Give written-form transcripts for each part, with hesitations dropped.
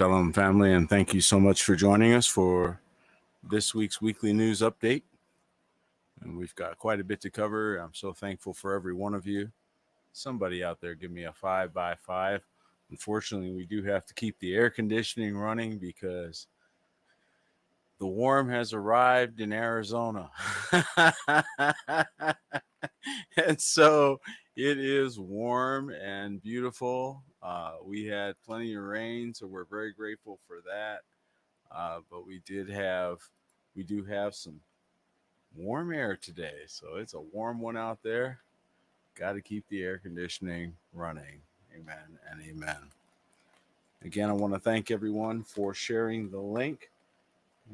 Shalom, family, and thank you so much for joining us for this week's weekly news update. And we've got quite a bit to cover. I'm so thankful for every one of you. Somebody out there give me a 5x5. Unfortunately, we do have to keep the air conditioning running because the warm has arrived in Arizona. And so it is warm and beautiful. We had plenty of rain, so we're very grateful for that. But we do have some warm air today. So it's a warm one out there. Got to keep the air conditioning running. Amen and amen. Again, I want to thank everyone for sharing the link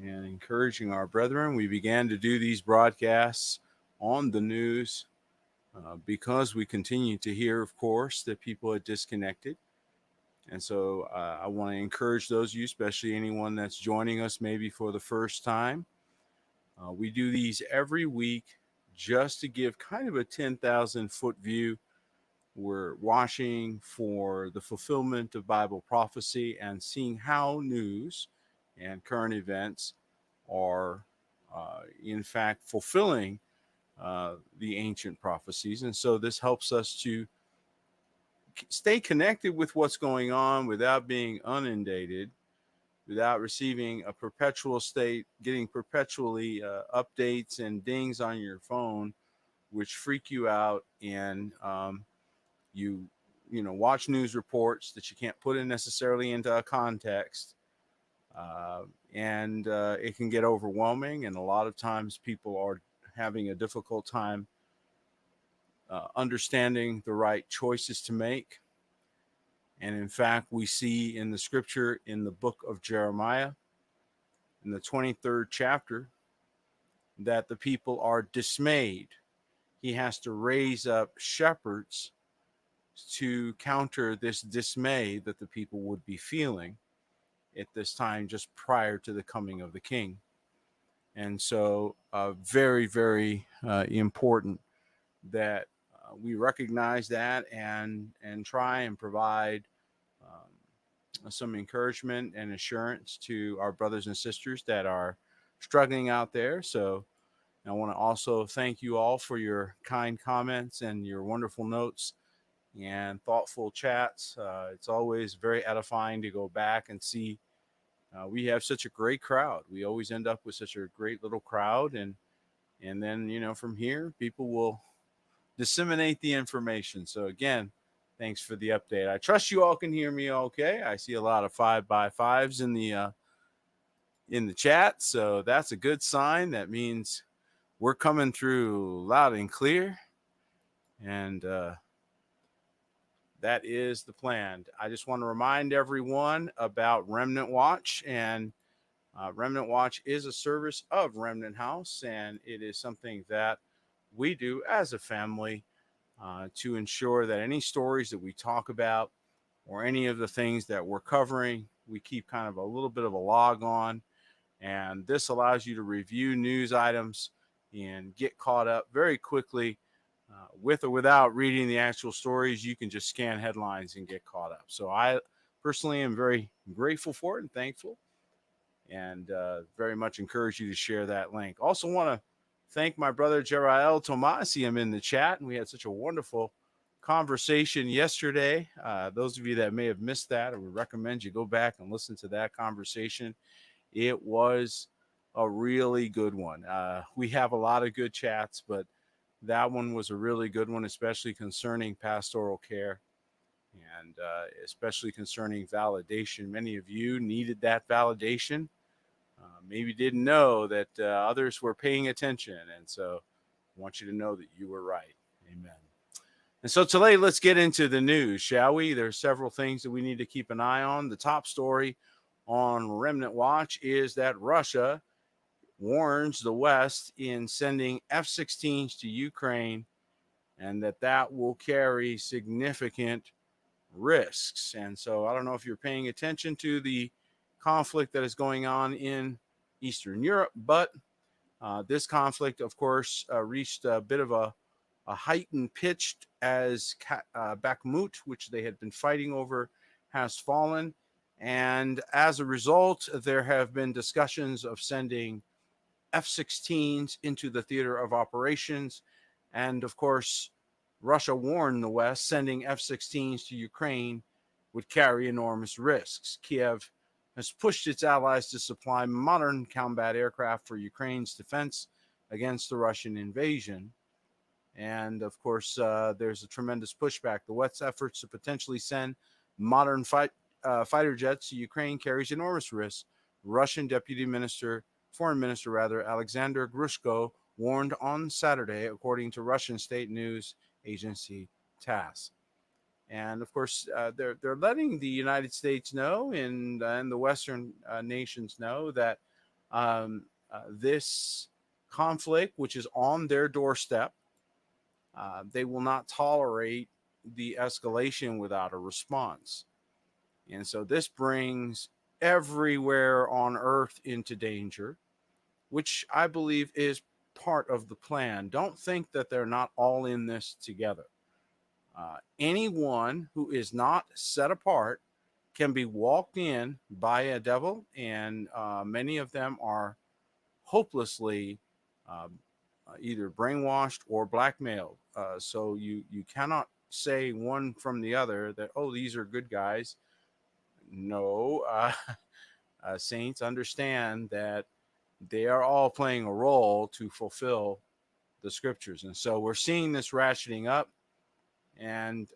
and encouraging our brethren. We began to do these broadcasts on the news because we continue to hear, of course, that people are disconnected. And so I want to encourage those of you, especially anyone that's joining us maybe for the first time. We do these every week just to give kind of a 10,000 foot view. We're watching for the fulfillment of Bible prophecy and seeing how news and current events are, in fact, fulfilling the ancient prophecies. And so this helps us to stay connected with what's going on without being inundated, without receiving a perpetual state, getting perpetually updates and dings on your phone, which freak you out, and you watch news reports that you can't put in necessarily into a context, and it can get overwhelming. And a lot of times people are having a difficult time understanding the right choices to make. And in fact, we see in the scripture in the book of Jeremiah, in the 23rd chapter, that the people are dismayed. He has to raise up shepherds to counter this dismay that the people would be feeling at this time just prior to the coming of the king. And so very, very important that we recognize that and try and provide some encouragement and assurance to our brothers and sisters that are struggling out there. So I want to also thank you all for your kind comments and your wonderful notes and thoughtful chats. It's always very edifying to go back and see. We have such a great crowd. We always end up with such a great little crowd. And then, from here, people will disseminate the information. So again, thanks for the update. I trust you all can hear me okay. I see a lot of 5x5s in the chat. So that's a good sign. That means we're coming through loud and clear. And that is the plan. I just want to remind everyone about Remnant Watch. And Remnant Watch is a service of Remnant House, and it is something that we do as a family to ensure that any stories that we talk about or any of the things that we're covering, we keep kind of a little bit of a log on. And this allows you to review news items and get caught up very quickly. With or without reading the actual stories, you can just scan headlines and get caught up. So I personally am very grateful for it and thankful, and very much encourage you to share that link. Also want to thank my brother Jerael Tomasi. I'm in the chat, and we had such a wonderful conversation yesterday. Those of you that may have missed that, I would recommend you go back and listen to that conversation. It was a really good one. We have a lot of good chats, but that one was a really good one, especially concerning pastoral care and especially concerning validation. Many of you needed that validation. Maybe didn't know that others were paying attention. And so I want you to know that you were right. Amen. And so today, let's get into the news, shall we? There's several things that we need to keep an eye on. The top story on Remnant Watch is that Russia warns the West in sending F-16s to Ukraine, and that will carry significant risks. And so I don't know if you're paying attention to the conflict that is going on in Eastern Europe, but this conflict, of course, reached a bit of a heightened pitch as Bakhmut, which they had been fighting over, has fallen. And as a result, there have been discussions of sending F-16s into the theater of operations. And of course, Russia warned the West sending F-16s to Ukraine would carry enormous risks. Kiev has pushed its allies to supply modern combat aircraft for Ukraine's defense against the Russian invasion. And of course, there's a tremendous pushback. The West's efforts to potentially send modern fighter jets to Ukraine carries enormous risks. Russian Foreign Minister Alexander Grushko warned on Saturday, according to Russian state news agency TASS. And of course, they're letting the United States know and the Western nations know that this conflict, which is on their doorstep, they will not tolerate the escalation without a response. And so this brings everywhere on earth into danger, which I believe is part of the plan. Don't think that they're not all in this together. Anyone who is not set apart can be walked in by a devil, and many of them are hopelessly either brainwashed or blackmailed. So you cannot say one from the other that, oh, these are good guys. No, saints, understand that they are all playing a role to fulfill the scriptures. And so we're seeing this ratcheting up, and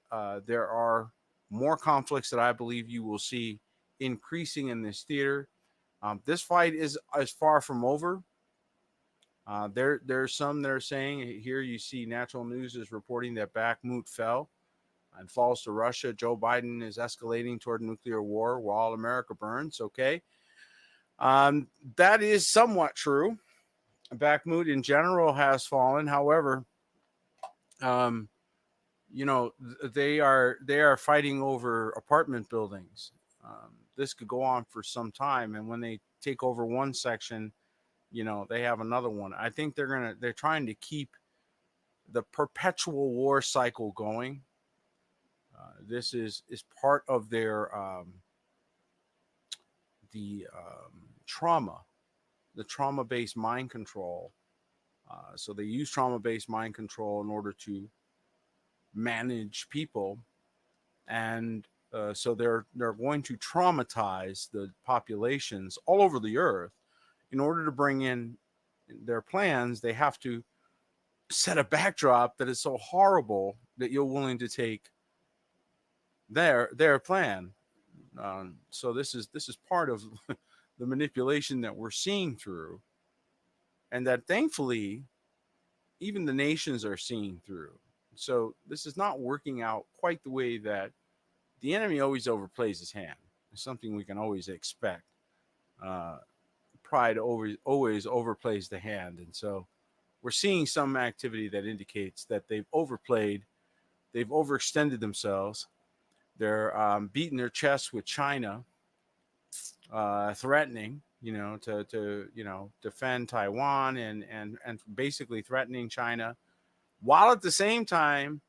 there are more conflicts that I believe you will see increasing in this theater. This fight is far from over. There's some that are saying, here you see Natural News is reporting that Bakhmut fell and falls to Russia. Joe Biden is escalating toward nuclear war while America burns. Okay. That is somewhat true. Bakhmut in general has fallen. However, they are fighting over apartment buildings. This could go on for some time, and when they take over one section, they have another one. I think they're trying to keep the perpetual war cycle going. This is part of their trauma-based mind control. So they use trauma-based mind control in order to manage people, and so they're going to traumatize the populations all over the earth. In order to bring in their plans, they have to set a backdrop that is so horrible that you're willing to take their plan. So this is part of the manipulation that we're seeing through, and that thankfully even the nations are seeing through. So this is not working out quite the way that the enemy always overplays his hand. It's something we can always expect. Pride always overplays the hand, and so we're seeing some activity that indicates that they've overextended themselves. They're beating their chests with China, threatening, to defend Taiwan and basically threatening China, while at the same time,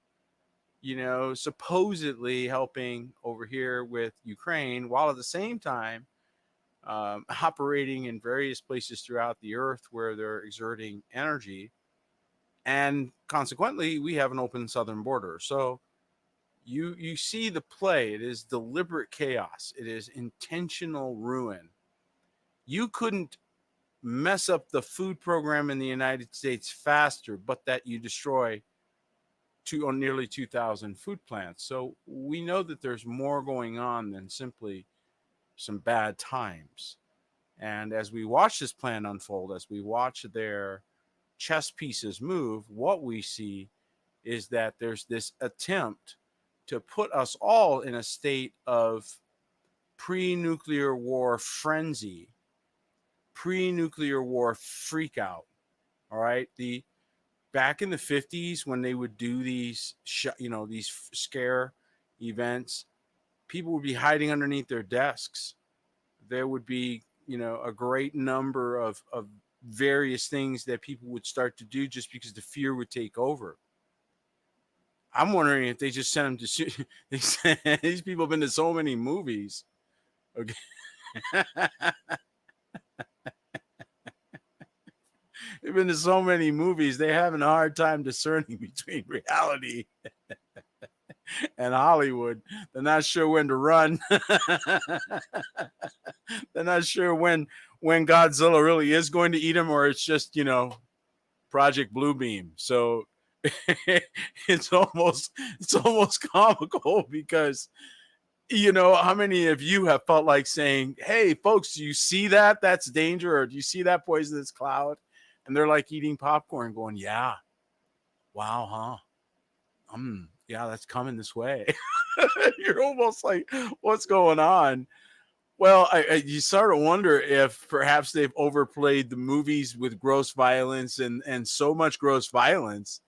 supposedly helping over here with Ukraine, while at the same time operating in various places throughout the earth where they're exerting energy. And consequently, we have an open southern border. So you see the play. It is deliberate chaos. It is intentional ruin. You couldn't mess up the food program in the United States faster, but that you destroy nearly 2,000 food plants. So we know that there's more going on than simply some bad times. And as we watch this plan unfold, as we watch their chess pieces move, what we see is that there's this attempt to put us all in a state of pre-nuclear war frenzy, pre-nuclear war freak out. All right. Back in the 50s, when they would do these scare events, people would be hiding underneath their desks. There would be, a great number of various things that people would start to do just because the fear would take over. I'm wondering if they just sent them to these people have been to so many movies Okay. They've been to so many movies, they having a hard time discerning between reality and Hollywood. They're not sure when to run. They're not sure when Godzilla really is going to eat them, or it's just, Project Bluebeam. So it's almost comical because how many of you have felt like saying, "Hey, folks, do you see that? That's danger," or "Do you see that poisonous cloud?" And they're like eating popcorn, going, "Yeah, wow, huh? Yeah, that's coming this way." You're almost like, "What's going on?" Well, you sort of wonder if perhaps they've overplayed the movies with gross violence and so much gross violence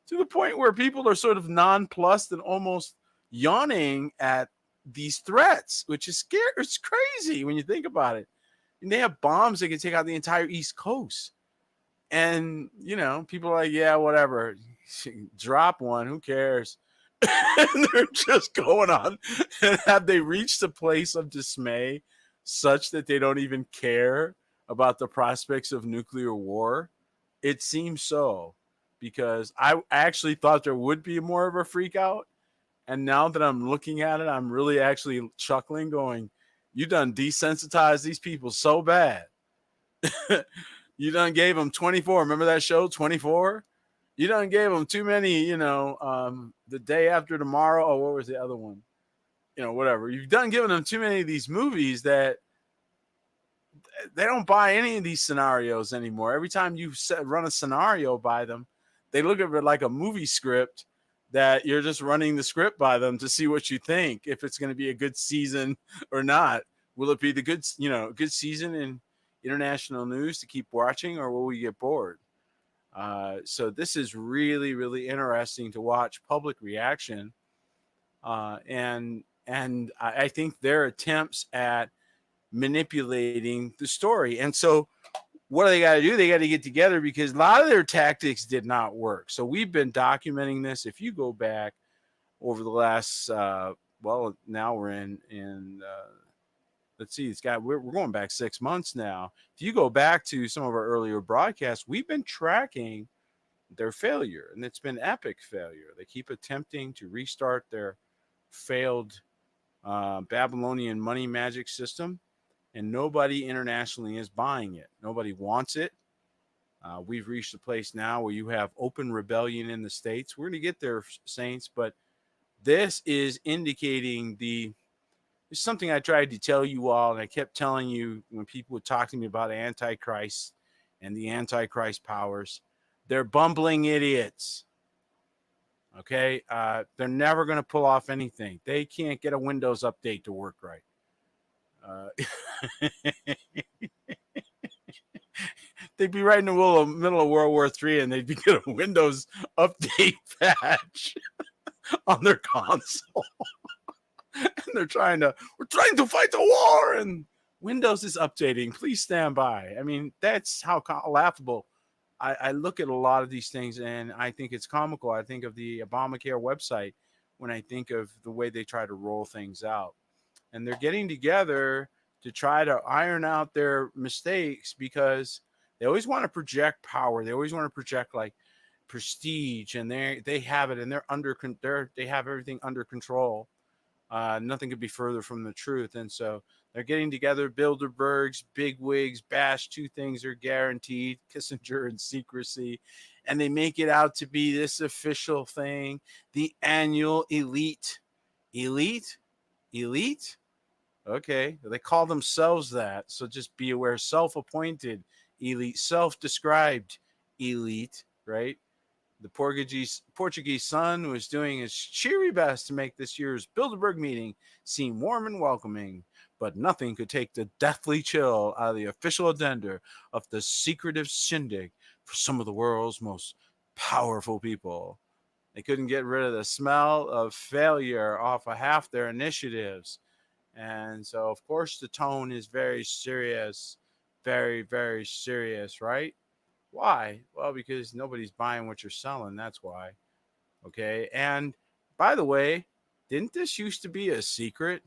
to the point where people are sort of nonplussed and almost yawning at these threats, which is scary. It's crazy when you think about it. And they have bombs that can take out the entire East Coast. And, people are like, yeah, whatever. Drop one. Who cares? And they're just going on. And have they reached a place of dismay such that they don't even care about the prospects of nuclear war? It seems so, because I actually thought there would be more of a freak out. And now that I'm looking at it, I'm really actually chuckling, going, "You done desensitized these people so bad." You done gave them 24. Remember that show, 24? You done gave them too many, The Day After Tomorrow. Oh, what was the other one? Whatever. You've done giving them too many of these movies that they don't buy any of these scenarios anymore. Every time you run a scenario by them, they look at it like a movie script that you're just running the script by them to see what you think, if it's going to be a good season or not. Will it be the good season in international news to keep watching, or will we get bored? So this is really, really interesting to watch public reaction, and I think their attempts at manipulating the story. And so what do they got to do? They got to get together, because a lot of their tactics did not work. So we've been documenting this. If you go back over the last, now we're in let's see, we're going back 6 months now. If you go back to some of our earlier broadcasts, we've been tracking their failure, and it's been epic failure. They keep attempting to restart their failed Babylonian money magic system, and nobody internationally is buying it. Nobody wants it. We've reached a place now where you have open rebellion in the States. We're going to get there, Saints, but this is indicating it's something I tried to tell you all, and I kept telling you when people would talk to me about Antichrist and the Antichrist powers. They're bumbling idiots. Okay? They're never going to pull off anything. They can't get a Windows update to work right. They'd be right in the middle of World War III, and they'd be getting a Windows update patch on their console. And we're trying to fight the war, and Windows is updating. Please stand by. I mean, that's how laughable. I look at a lot of these things, and I think it's comical. I think of the Obamacare website when I think of the way they try to roll things out. And they're getting together to try to iron out their mistakes, because they always want to project power. They always want to project like prestige, and they have it, and they have everything under control. Nothing could be further from the truth. And so they're getting together, Bilderbergs, bigwigs, bash. Two things are guaranteed: Kissinger and secrecy. And they make it out to be this official thing, the annual elite. Elite? Elite? Okay. They call themselves that. So just be aware, self-appointed elite, self-described elite, right? The Portuguese sun was doing his cheery best to make this year's Bilderberg meeting seem warm and welcoming, but nothing could take the deathly chill out of the official agenda of the secretive shindig for some of the world's most powerful people. They couldn't get rid of the smell of failure off of half their initiatives. And so, of course, the tone is very serious, very, very serious, right? Why? Well, because nobody's buying what you're selling. That's why. Okay. And by the way, didn't this used to be a secret?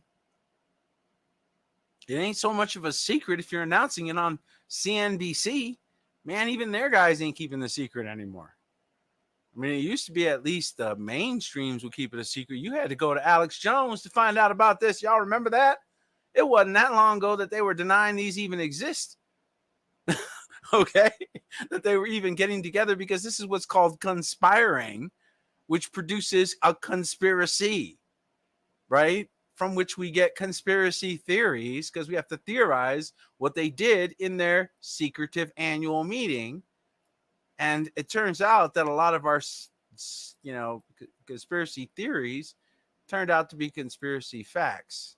It ain't so much of a secret if you're announcing it on CNBC. Man, even their guys ain't keeping the secret anymore. I mean, it used to be at least the mainstreams would keep it a secret. You had to go to Alex Jones to find out about this. Y'all remember that? It wasn't that long ago that they were denying these even exist. Okay? That they were even getting together, because this is what's called conspiring, which produces a conspiracy, right? From which we get conspiracy theories, because we have to theorize what they did in their secretive annual meeting. And it turns out that a lot of our, conspiracy theories turned out to be conspiracy facts.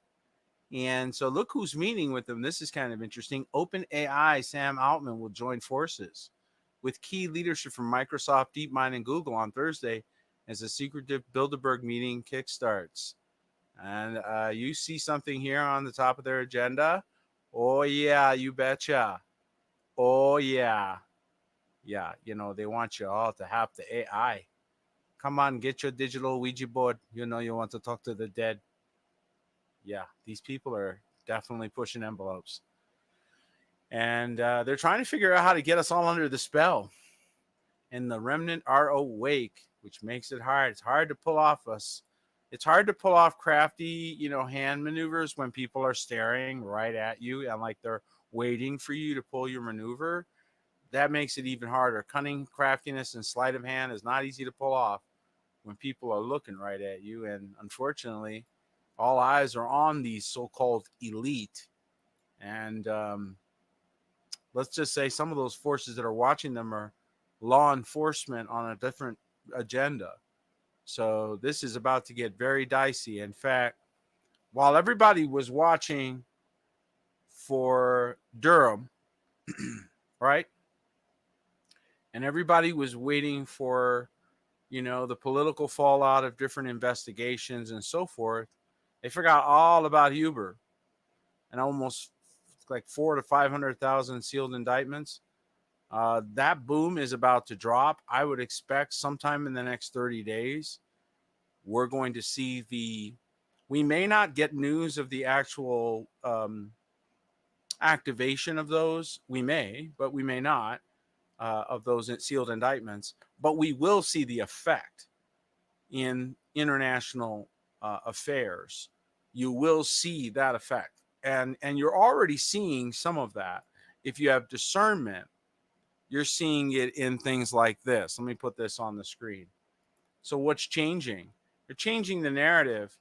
And so look who's meeting with them. This is kind of interesting. OpenAI Sam Altman will join forces with key leadership from Microsoft, DeepMind, and Google on Thursday as a secretive Bilderberg meeting kickstarts. And you see something here on the top of their agenda. Oh, yeah, you betcha. Oh, yeah. Yeah, they want you all to have the AI. Come on, get your digital Ouija board. You want to talk to the dead. Yeah, these people are definitely pushing envelopes. And they're trying to figure out how to get us all under the spell. And the remnant are awake, which makes it hard. It's hard to pull off us. It's hard to pull off crafty, hand maneuvers when people are staring right at you and like they're waiting for you to pull your maneuver. That makes it even harder. Cunning, craftiness, and sleight of hand is not easy to pull off when people are looking right at you. And unfortunately, all eyes are on these so-called elite. And let's just say some of those forces that are watching them are law enforcement on a different agenda. So this is about to get very dicey. In fact, while everybody was watching for Durham, right? And everybody was waiting for, the political fallout of different investigations and so forth, they forgot all about Huber and almost like 400,000 to 500,000 sealed indictments. That boom is about to drop. I would expect sometime in the next 30 days, we're going to see we may not get news of the actual activation of those. We may, but we may not, of those sealed indictments. But we will see the effect in international affairs. You will see that effect. And you're already seeing some of that. If you have discernment, you're seeing it in things like this. Let me put this on the screen. So what's changing? They're changing the narrative.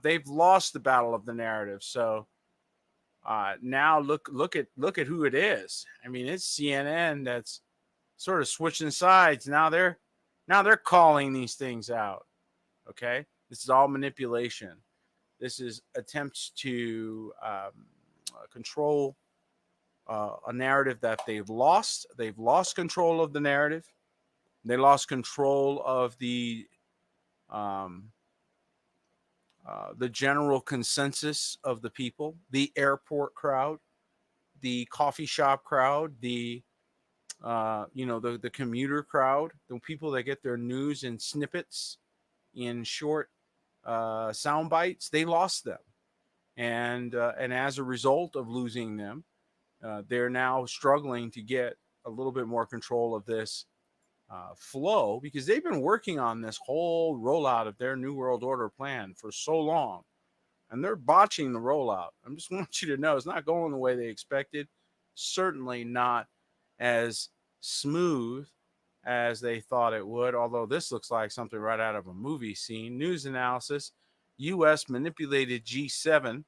They've lost the battle of the narrative. So now look at who it is. I mean, it's CNN that's sort of switching sides. Now they're calling these things out. Okay, this is all manipulation. This is attempts to control a narrative that they've lost. They've lost control of the narrative. They lost control of the general consensus of the people, the airport crowd, the coffee shop crowd, the the commuter crowd, the people that get their news in snippets, in short sound bites. They lost them, and as a result of losing them, they're now struggling to get a little bit more control of this flow, because they've been working on this whole rollout of their New World Order plan for so long, and they're botching the rollout. I just want you to know it's not going the way they expected. Certainly not as smooth as they thought it would, although this looks like something right out of a movie scene. News analysis: U.S. manipulated G7,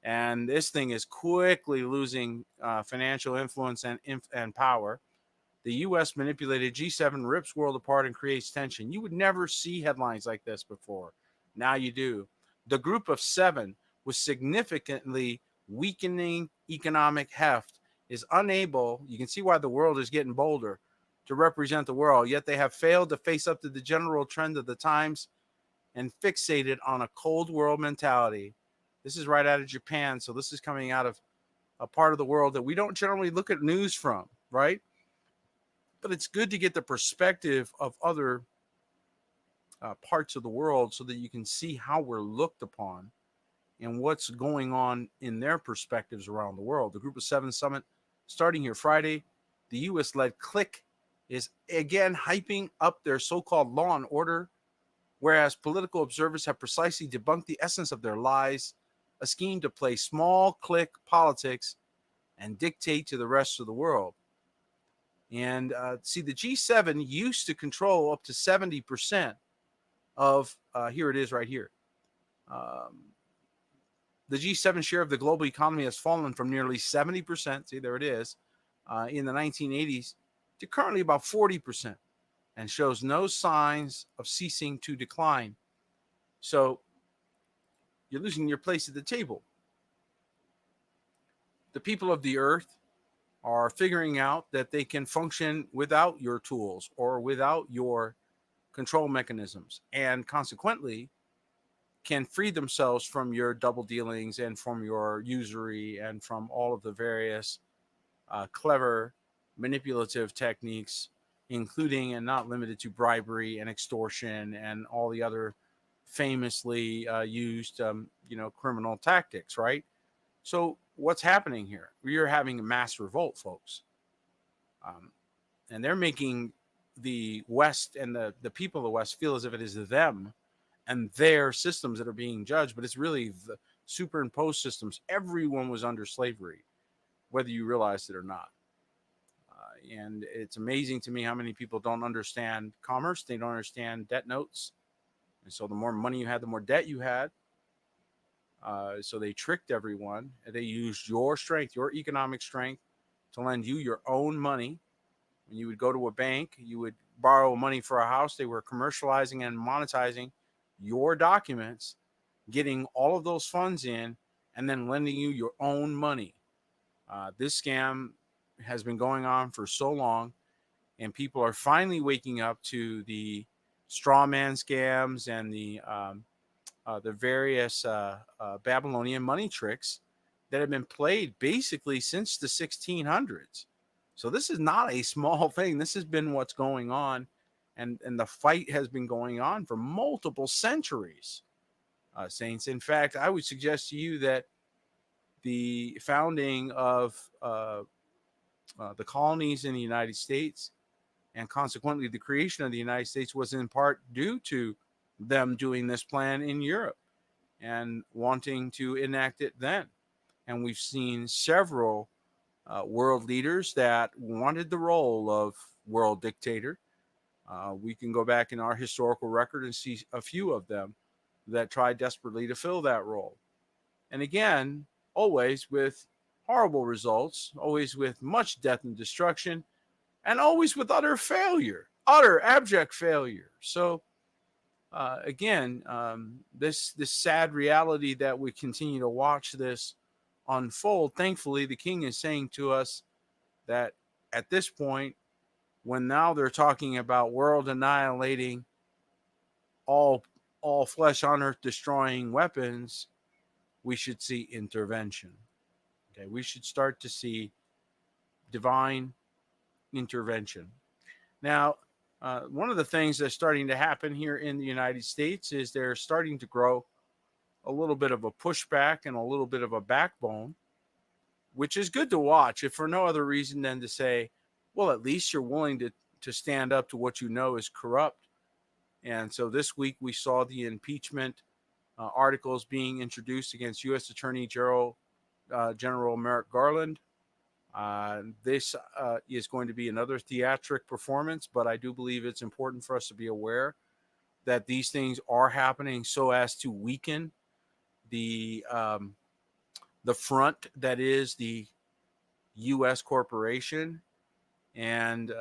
and this thing is quickly losing financial influence and power. The U.S. manipulated G7 rips world apart and creates tension. You would never see headlines like this before. Now you do. The group of seven, with significantly weakening economic heft, is unable, you can see why the world is getting bolder, to represent the world, yet they have failed to face up to the general trend of the times and fixated on a cold world mentality. This is right out of Japan, so this is coming out of a part of the world that we don't generally look at news from, right? But it's good to get the perspective of other parts of the world so that you can see how we're looked upon and what's going on in their perspectives around the world. The Group of Seven Summit starting here Friday. The U.S.-led clique is again hyping up their so-called law and order, whereas political observers have precisely debunked the essence of their lies, a scheme to play small clique politics and dictate to the rest of the world. And see, the G7 used to control up to 70% of, here it is right here. The G7 share of the global economy has fallen from nearly 70%, see, there it is, in the 1980s to currently about 40%, and shows no signs of ceasing to decline. So you're losing your place at the table. The people of the earth are figuring out that they can function without your tools or without your control mechanisms, and consequently can free themselves from your double dealings and from your usury and from all of the various clever manipulative techniques, including and not limited to bribery and extortion and all the other famously used criminal tactics, right? So what's happening here? We are having a mass revolt, folks. And they're making the West and the people of the West feel as if it is them and their systems that are being judged, but it's really the superimposed systems. Everyone was under slavery, whether you realized it or not. And it's amazing to me how many people don't understand commerce. They don't understand debt notes. And so the more money you had, the more debt you had. So they tricked everyone. They used your strength, your economic strength, to lend you your own money. When you would go to a bank, you would borrow money for a house. They were commercializing and monetizing your documents, getting all of those funds in, and then lending you your own money. This scam has been going on for so long, and people are finally waking up to the straw man scams and the various Babylonian money tricks that have been played basically since the 1600s. So this is not a small thing. This has been what's going on, and the fight has been going on for multiple centuries, Saints. In fact, I would suggest to you that the founding of the colonies in the United States, and consequently the creation of the United States, was in part due to them doing this plan in Europe and wanting to enact it then. And we've seen several world leaders that wanted the role of world dictator. We can go back in our historical record and see a few of them that tried desperately to fill that role. And again, always with horrible results, always with much death and destruction, and always with utter failure, utter abject failure. So again, this sad reality that we continue to watch this unfold. Thankfully, the king is saying to us that at this point, when now they're talking about world annihilating, all flesh on earth destroying weapons, we should see intervention. Okay, we should start to see divine intervention. Now, one of the things that's starting to happen here in the United States is they're starting to grow a little bit of a pushback and a little bit of a backbone, which is good to watch, if for no other reason than to say, well, at least you're willing to stand up to what you know is corrupt. And so this week we saw the impeachment articles being introduced against U.S. Attorney General Merrick Garland. This is going to be another theatric performance, but I do believe it's important for us to be aware that these things are happening so as to weaken the front that is the U.S. corporation, and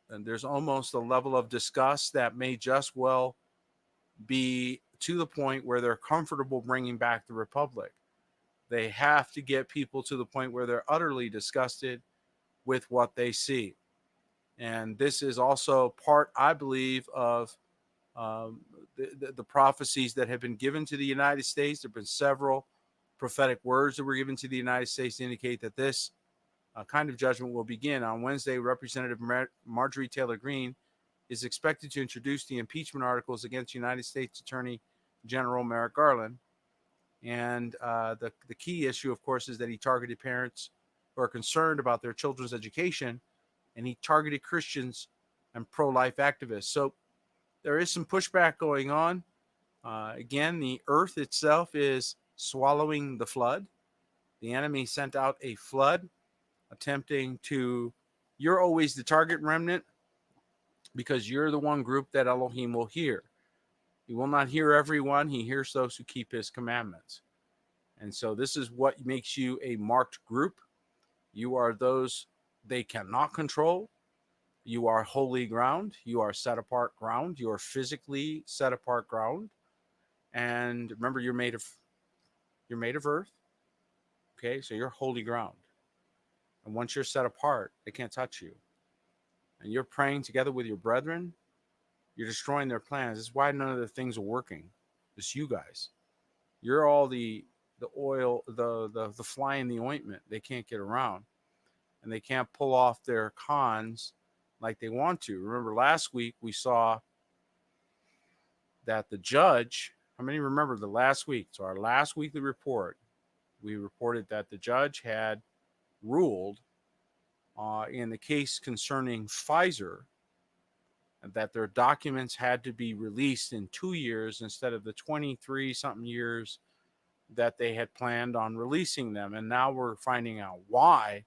there's almost a level of disgust that may just well be to the point where they're comfortable bringing back the republic. They have to get people to the point where they're utterly disgusted with what they see. And this is also part, I believe, of the prophecies that have been given to the United States. There have been several prophetic words that were given to the United States to indicate that this kind of judgment will begin. On Wednesday, Representative Marjorie Taylor Greene is expected to introduce the impeachment articles against United States Attorney General Merrick Garland. And the key issue, of course, is that he targeted parents who are concerned about their children's education, and he targeted Christians and pro-life activists. So there is some pushback going on. Again, the earth itself is swallowing the flood. The enemy sent out a flood attempting to, you're always the target, remnant, because you're the one group that Elohim will hear. He will not hear everyone. He hears those who keep his commandments. And so this is what makes you a marked group. You are those they cannot control. You are holy ground. You are set apart ground. You are physically set apart ground. And remember, you're made of earth. Okay, so you're holy ground. And once you're set apart, they can't touch you. And you're praying together with your brethren, you're destroying their plans. This is why none of the things are working. It's you guys. You're all the oil, the fly in the ointment. They can't get around. And they can't pull off their cons like they want to. Remember last week we saw that the judge, how many remember the last week? So our last weekly report, we reported that the judge had ruled in the case concerning Pfizer that their documents had to be released in 2 years instead of the 23 something years that they had planned on releasing them. And now we're finding out why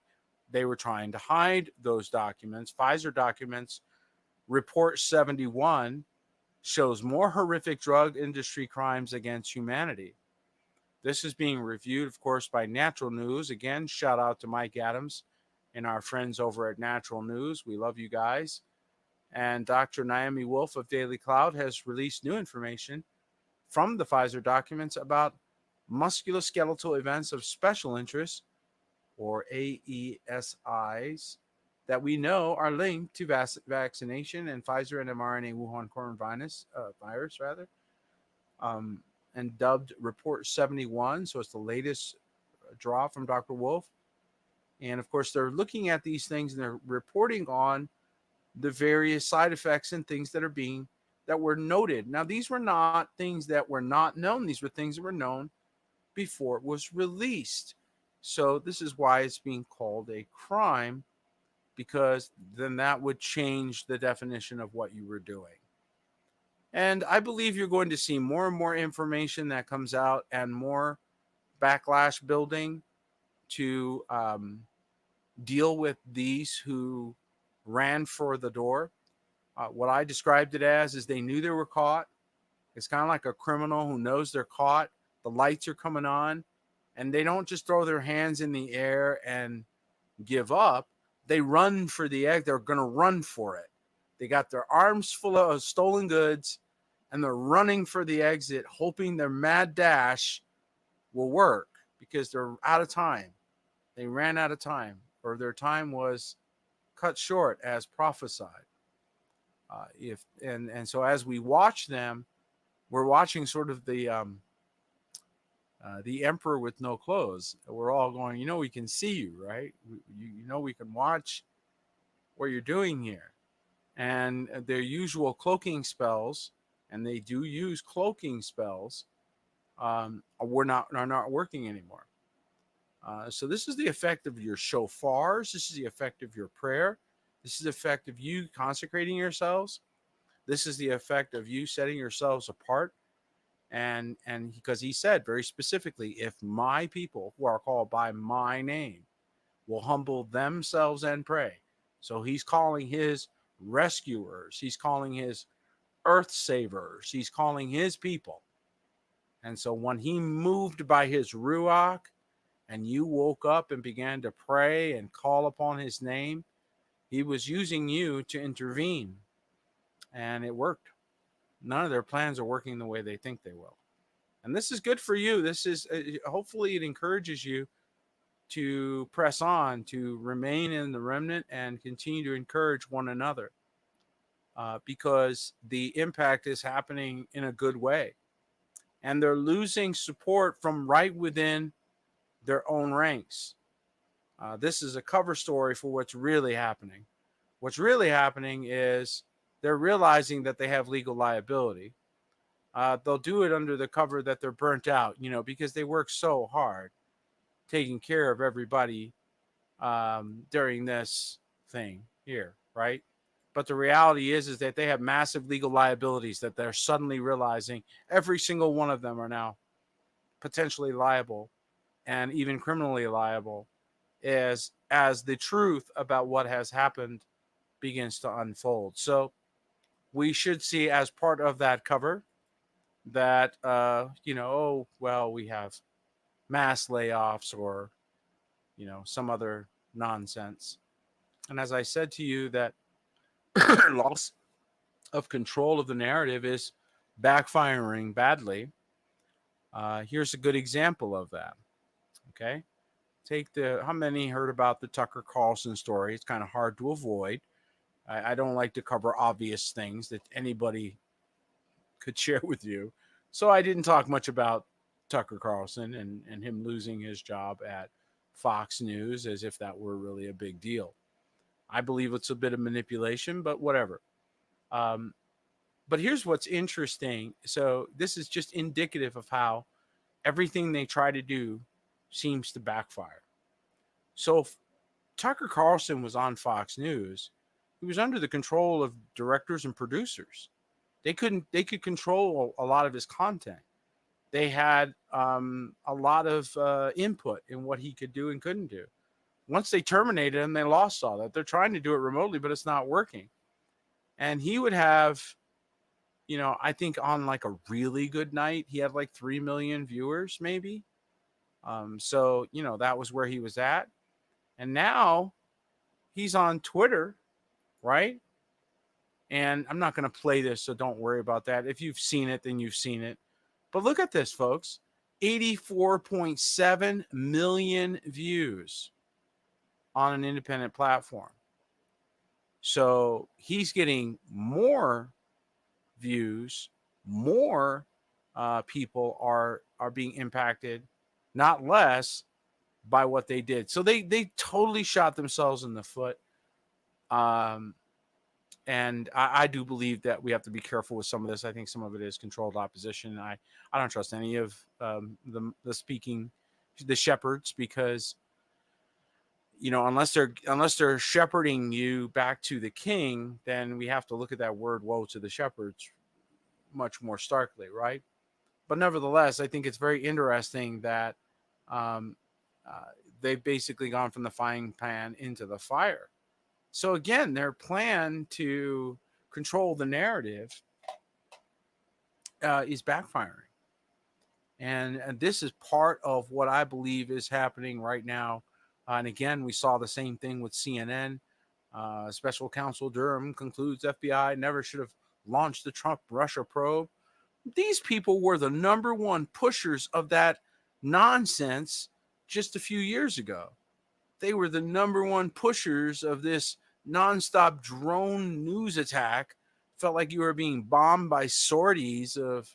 they were trying to hide those documents. Pfizer documents, report 71, shows more horrific drug industry crimes against humanity. This is being reviewed, of course, by Natural News. Again, shout out to Mike Adams and our friends over at Natural News. We love you guys. And Dr. Naomi Wolf of Daily Cloud has released new information from the Pfizer documents about musculoskeletal events of special interest, or AESIs, that we know are linked to vaccination and Pfizer and mRNA Wuhan coronavirus virus, and dubbed Report 71. So it's the latest draw from Dr. Wolf. And of course, they're looking at these things and they're reporting on the various side effects and things that were noted. Now, these were not things that were not known. These were things that were known before it was released. So this is why it's being called a crime, because then that would change the definition of what you were doing. And I believe you're going to see more and more information that comes out and more backlash building to deal with these who ran for the door. What I described it as is they knew they were caught. It's kind of like a criminal who knows they're caught. The lights are coming on, and they don't just throw their hands in the air and give up. They run for the egg. They're going to run for it. They got their arms full of stolen goods, and they're running for the exit, hoping their mad dash will work because they're out of time. They ran out of time, or their time was cut short as prophesied. So as we watch them, we're watching sort of the emperor with no clothes. We're all going, we can see you, right? We can watch what you're doing here. And their usual cloaking spells, and they do use cloaking spells, are not working anymore. So this is the effect of your shofars. This is the effect of your prayer. This is the effect of you consecrating yourselves. This is the effect of you setting yourselves apart. And because he said very specifically, if my people who are called by my name will humble themselves and pray. So he's calling his rescuers. He's calling his earth savers. He's calling his people. And so when he moved by his Ruach and you woke up and began to pray and call upon his name, he was using you to intervene. And it worked. None of their plans are working the way they think they will. And this is good for you. This is hopefully it encourages you to press on, to remain in the remnant and continue to encourage one another, because the impact is happening in a good way. And they're losing support from right within their own ranks. This is a cover story for what's really happening. What's really happening is they're realizing that they have legal liability. they'll do it under the cover that they're burnt out, because they work so hard taking care of everybody during this thing here, right? But the reality is that they have massive legal liabilities that they're suddenly realizing every single one of them are now potentially liable and even criminally liable as the truth about what has happened begins to unfold. So we should see as part of that cover that oh well, we have mass layoffs or some other nonsense. And as I said to you, that loss of control of the narrative is backfiring badly. Here's a good example of that. Okay, how many heard about the Tucker Carlson story? It's kind of hard to avoid. I don't like to cover obvious things that anybody could share with you, so I didn't talk much about Tucker Carlson and him losing his job at Fox News as if that were really a big deal. I believe it's a bit of manipulation, but whatever. But here's what's interesting. So this is just indicative of how everything they try to do seems to backfire. So if Tucker Carlson was on Fox News, he was under the control of directors and producers. They could control a lot of his content. They had a lot of input in what he could do and couldn't do. Once they terminated him, they lost all that. They're trying to do it remotely, but it's not working. And he would have, I think on like a really good night, he had like 3 million viewers, maybe. So, that was where he was at. And now he's on Twitter, right? And I'm not going to play this, so don't worry about that. If you've seen it, then you've seen it. But look at this, folks. 84.7 million views on an independent platform. So he's getting more views, more people are being impacted, not less, by what they did. So they totally shot themselves in the foot. And I do believe that we have to be careful with some of this. I think some of it is controlled opposition. I don't trust any of the shepherds, because unless they're shepherding you back to the king, then we have to look at that word "woe to the shepherds" much more starkly, right? But nevertheless, I think it's very interesting that they've basically gone from the frying pan into the fire. So again, their plan to control the narrative is backfiring. And this is part of what I believe is happening right now. And again, we saw the same thing with CNN. Special Counsel Durham concludes FBI never should have launched the Trump-Russia probe. These people were the number one pushers of that nonsense just a few years ago. They were the number one pushers of this nonstop drone news attack. Felt like you were being bombed by sorties of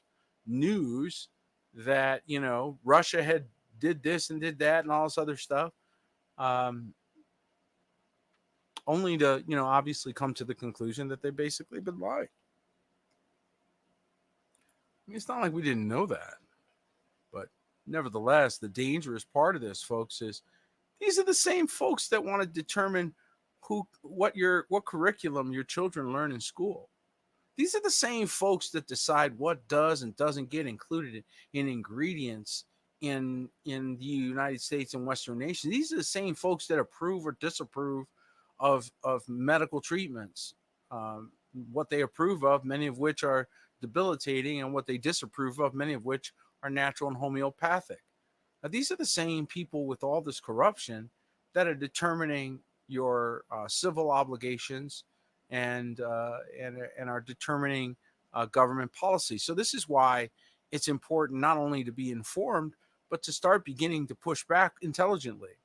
news that, Russia had did this and did that and all this other stuff. Only to, obviously come to the conclusion that they've basically been lying. I mean, it's not like we didn't know that. But nevertheless, the dangerous part of this, folks, is these are the same folks that want to determine what curriculum your children learn in school. These are the same folks that decide what does and doesn't get included in ingredients in the United States and Western nations. These are the same folks that approve or disapprove of medical treatments. What they approve of, many of which are debilitating, and what they disapprove of, many of which are natural and homeopathic. Now, these are the same people with all this corruption that are determining your civil obligations and are determining government policy. So this is why it's important not only to be informed, but to start beginning to push back intelligently.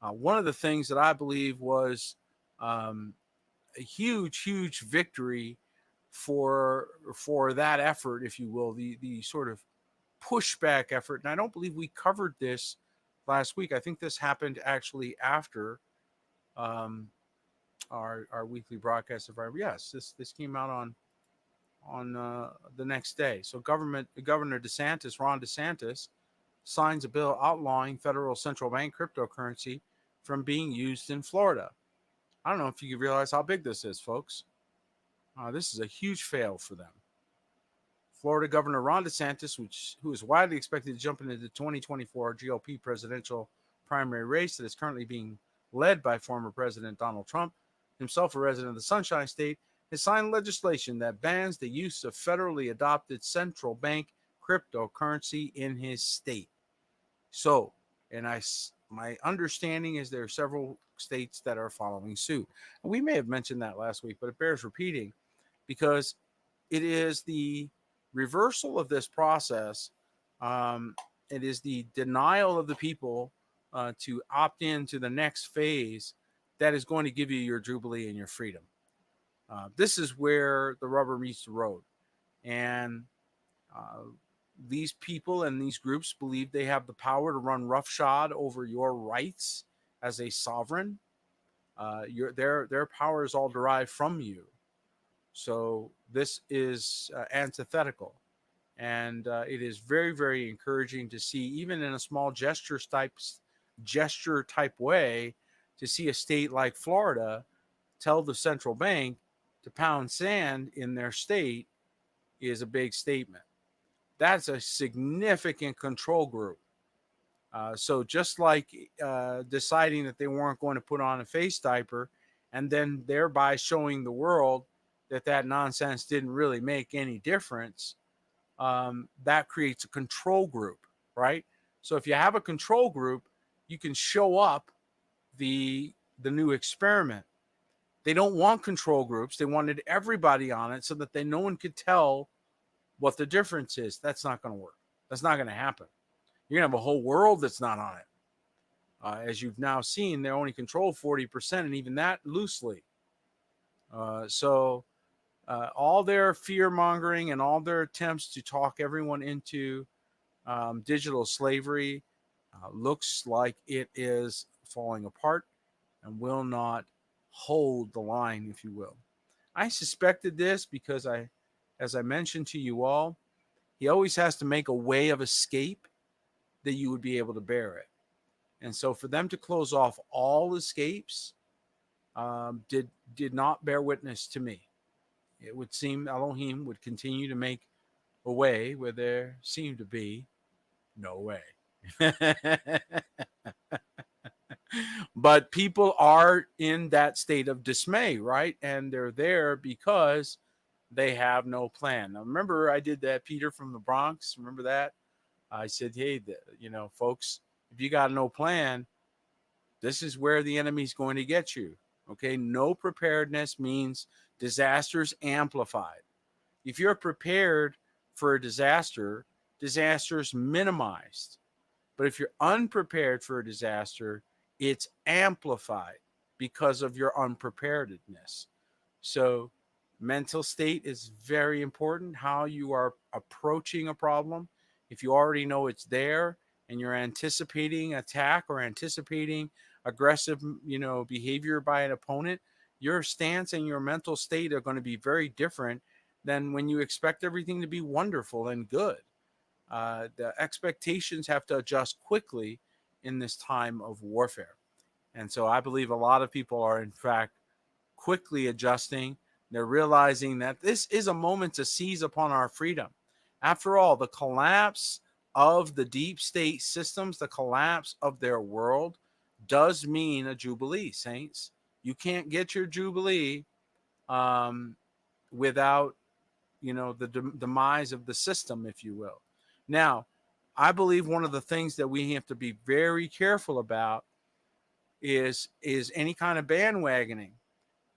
One of the things that I believe was a huge victory for that effort, if you will, the sort of pushback effort. And I don't believe we covered this last week. I think this happened actually after our weekly broadcast of our, yes, this came out the next day. So Governor DeSantis, Ron DeSantis, signs a bill outlawing federal central bank cryptocurrency from being used in Florida. I don't know if you realize how big this is, folks. This is a huge fail for them. Florida Governor Ron DeSantis, who is widely expected to jump into the 2024 GOP presidential primary race that is currently being led by former President Donald Trump, himself a resident of the Sunshine State, has signed legislation that bans the use of federally adopted central bank cryptocurrency in his state. So, my understanding is there are several states that are following suit. We may have mentioned that last week, but it bears repeating because it is the reversal of this process. It is the denial of the people to opt into the next phase that is going to give you your jubilee and your freedom. This is where the rubber meets the road. And these people and these groups believe they have the power to run roughshod over your rights as a sovereign. Their power is all derived from you. So this is antithetical. And it is very, very encouraging to see, even in a small gesture type way, to see a state like Florida tell the central bank to pound sand in their state is a big statement. That's a significant control group. So just like deciding that they weren't going to put on a face diaper and then thereby showing the world that nonsense didn't really make any difference, that creates a control group, right? So if you have a control group, you can show up the new experiment. They don't want control groups. They wanted everybody on it so that no one could tell what the difference is. That's not going to work. That's not going to happen. You're going to have a whole world that's not on it. As you've now seen, they only control 40%, and even that loosely. So all their fear mongering and all their attempts to talk everyone into digital slavery looks like it is falling apart and will not hold the line, if you will. I suspected this because as I mentioned to you all, he always has to make a way of escape that you would be able to bear it. And so for them to close off all escapes did not bear witness to me. It would seem Elohim would continue to make a way where there seemed to be no way. But people are in that state of dismay, right? And they're there because they have no plan. Now, remember, I did that, Peter from the Bronx. Remember that? I said, hey, folks, if you got no plan, this is where the enemy's going to get you. Okay, no preparedness means disasters amplified. If you're prepared for a disaster, disasters minimized. But if you're unprepared for a disaster, it's amplified because of your unpreparedness. So mental state is very important, how you are approaching a problem. If you already know it's there and you're anticipating attack or anticipating aggressive, behavior by an opponent, your stance and your mental state are going to be very different than when you expect everything to be wonderful and good. The expectations have to adjust quickly in this time of warfare. And so I believe a lot of people are, in fact, quickly adjusting. They're realizing that this is a moment to seize upon our freedom. After all, the collapse of the deep state systems, the collapse of their world, does mean a jubilee, saints. You can't get your jubilee without, the demise of the system, if you will. Now, I believe one of the things that we have to be very careful about is any kind of bandwagoning.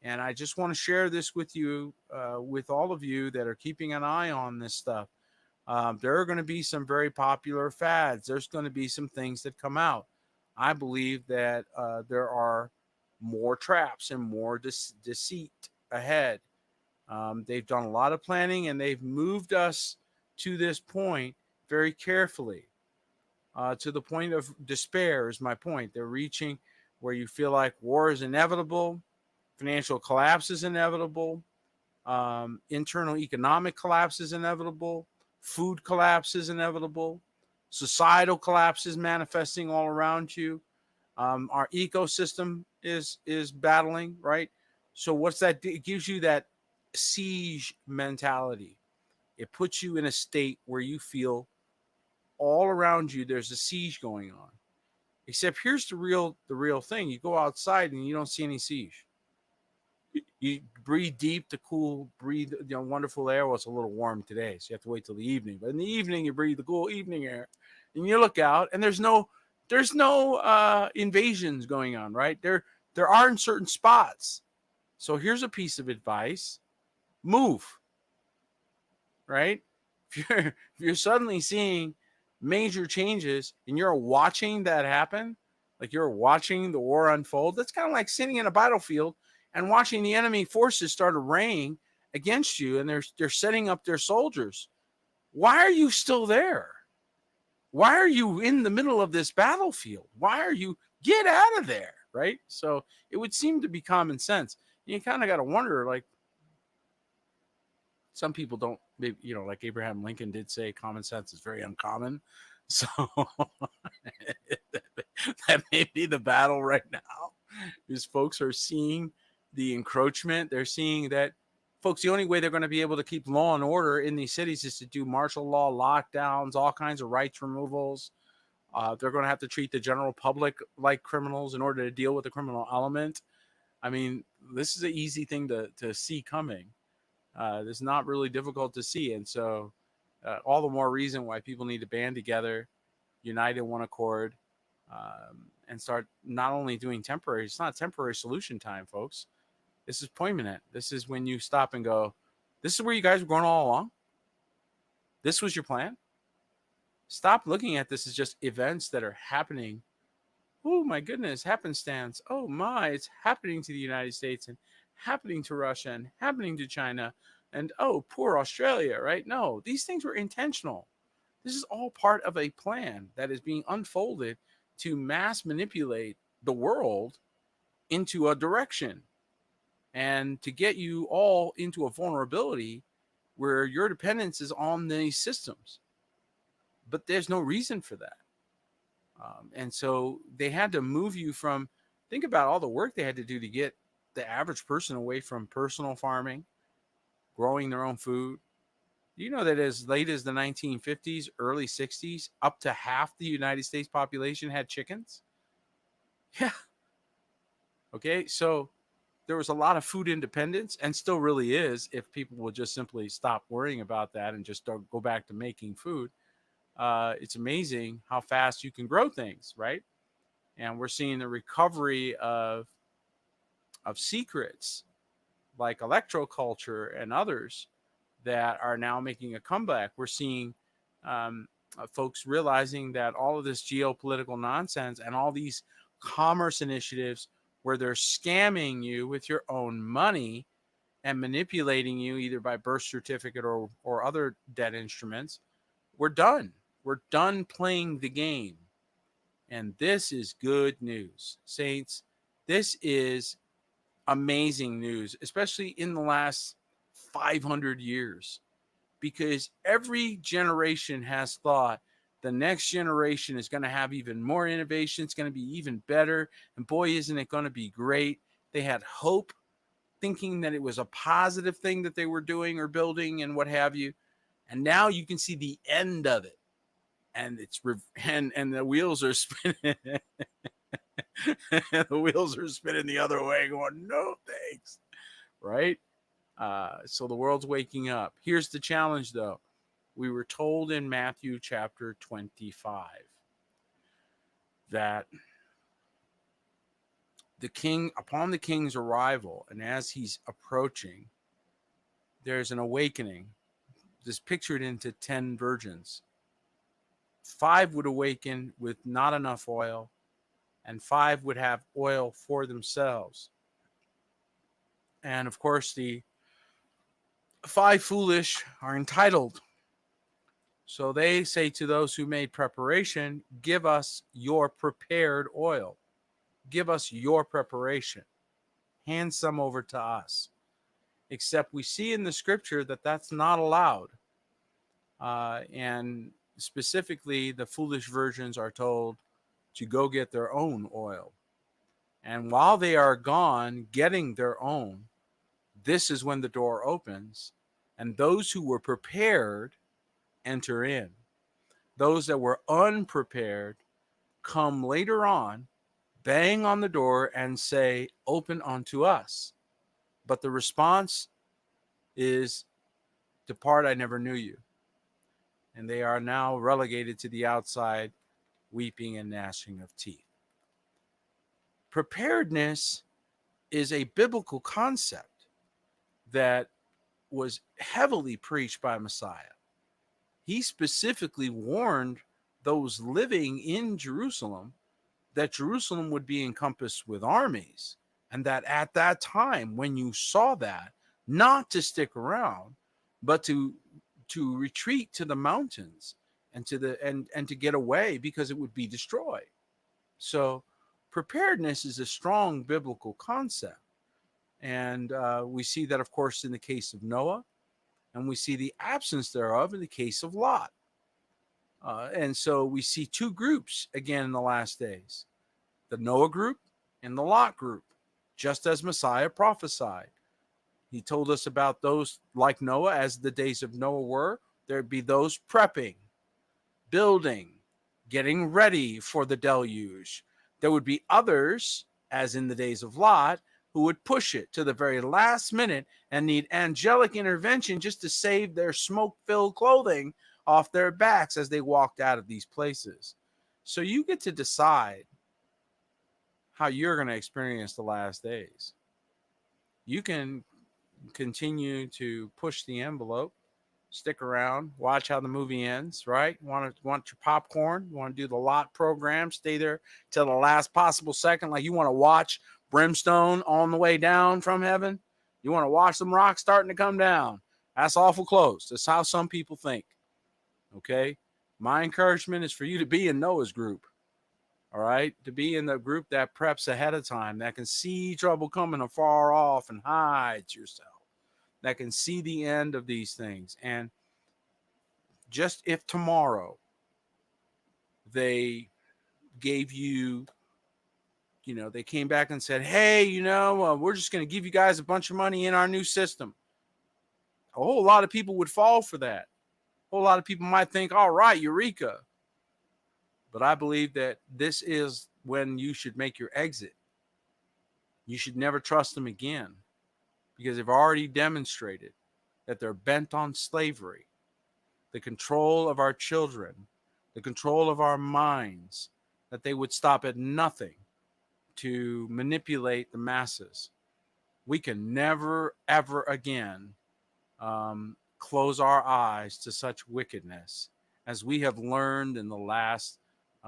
And I just want to share this with you, with all of you that are keeping an eye on this stuff. There are going to be some very popular fads. There's going to be some things that come out. I believe that there are more traps and more deceit ahead. They've done a lot of planning, and they've moved us to this point very carefully, to the point of despair is my point. They're reaching where you feel like war is inevitable, financial collapse is inevitable, Internal economic collapse is inevitable. Food collapse is inevitable. Societal collapse is manifesting all around you. Our ecosystem is battling, right? So what's that? It gives you that siege mentality. It puts you in a state where you feel all around you there's a siege going on. Except here's the real thing. You go outside and you don't see any siege. You breathe deep to cool, breathe wonderful air. Well, it's a little warm today, so you have to wait till the evening. But in the evening, you breathe the cool evening air, and you look out, and there's no invasions going on, right? There are in certain spots. So here's a piece of advice: move, right? If you're suddenly seeing major changes and you're watching that happen, like you're watching the war unfold, that's kind of like sitting in a battlefield and watching the enemy forces start arraying against you, and they're setting up their soldiers. Why are you still there? Why are you in the middle of this battlefield? Why are you get out of there, right? So it would seem to be common sense. You kind of got to wonder, like, some people don't, like Abraham Lincoln did say, common sense is very uncommon. So that may be the battle right now, is folks are seeing the encroachment. They're seeing that, folks, the only way they're going to be able to keep law and order in these cities is to do martial law lockdowns, all kinds of rights removals. They're going to have to treat the general public like criminals in order to deal with the criminal element. I mean, this is an easy thing to see coming. It's not really difficult to see. And so all the more reason why people need to band together, unite in one accord, and start not only doing temporary, it's not temporary solution time, folks. This is permanent. This is when you stop and go, this is where you guys were going all along. This was your plan. Stop looking at this as just events that are happening. Oh my goodness, happenstance. Oh my, it's happening to the United States and happening to Russia and happening to China. And oh, poor Australia, right? No, these things were intentional. This is all part of a plan that is being unfolded to mass manipulate the world into a direction and to get you all into a vulnerability where your dependence is on these systems. But there's no reason for that. And so they had to move you from, think about all the work they had to do to get the average person away from personal farming, growing their own food. You know that as late as the 1950s, early 60s, up to half the United States population had chickens? Yeah. Okay, so there was a lot of food independence, and still really is, if people will just simply stop worrying about that and just go back to making food. It's amazing how fast you can grow things, right? And we're seeing the recovery of secrets like electroculture and others that are now making a comeback. We're seeing folks realizing that all of this geopolitical nonsense and all these commerce initiatives where they're scamming you with your own money and manipulating you either by birth certificate or other debt instruments, we're done. We're done playing the game. And this is good news, Saints. This is amazing news, especially in the last 500 years, because every generation has thought the next generation is going to have even more innovation. It's going to be even better. And boy, isn't it going to be great. They had hope, thinking that it was a positive thing that they were doing or building and what have you. And now you can see the end of it. And it's and the wheels are spinning. The wheels are spinning the other way, going, no thanks, right? So the world's waking up. Here's the challenge, though. We were told in Matthew chapter 25 that the king, upon the king's arrival, and as he's approaching, there's an awakening. Just pictured into 10 virgins. 5 would awaken with not enough oil, and 5 would have oil for themselves. And of course, the 5 foolish are entitled. So they say to those who made preparation, give us your prepared oil. Give us your preparation. Hand some over to us. except we see in the scripture that that's not allowed. And specifically, the foolish virgins are told to go get their own oil. And while they are gone getting their own, this is when the door opens, and those who were prepared enter in. Those that were unprepared come later on, bang on the door, and say, "Open unto us." But the response is, "Depart, I never knew you." And they are now relegated to the outside, weeping and gnashing of teeth. Preparedness is a biblical concept that was heavily preached by Messiah. He specifically warned those living in Jerusalem that Jerusalem would be encompassed with armies, and that at that time, when you saw that, not to stick around, but to retreat to the mountains and to get away, because it would be destroyed. So preparedness is a strong biblical concept. And we see that, of course, in the case of Noah, and we see the absence thereof in the case of Lot. And so we see two groups again in the last days: the Noah group and the Lot group, just as Messiah prophesied. He told us about those like Noah, as the days of Noah were. There'd be those prepping, building, getting ready for the deluge. There would be others, as in the days of Lot, who would push it to the very last minute and need angelic intervention just to save their smoke-filled clothing off their backs as they walked out of these places. So you get to decide how you're going to experience the last days. You can continue to push the envelope, stick around, watch how the movie ends, right? Want your popcorn, you want to do the Lot program, stay there till the last possible second, like you want to watch brimstone on the way down from heaven. You want to watch them rocks starting to come down. That's awful close. That's how some people think. Okay? My encouragement is for you to be in Noah's group. All right? To be in the group that preps ahead of time, that can see trouble coming afar off and hides yourself, that can see the end of these things. And just if tomorrow they gave you, they came back and said, "Hey, we're just going to give you guys a bunch of money in our new system," a whole lot of people would fall for that. A whole lot of people might think, "All right, eureka." But I believe that this is when you should make your exit. You should never trust them again, because they've already demonstrated that they're bent on slavery, the control of our children, the control of our minds, that they would stop at nothing to manipulate the masses. We can never, ever again close our eyes to such wickedness as we have learned in the last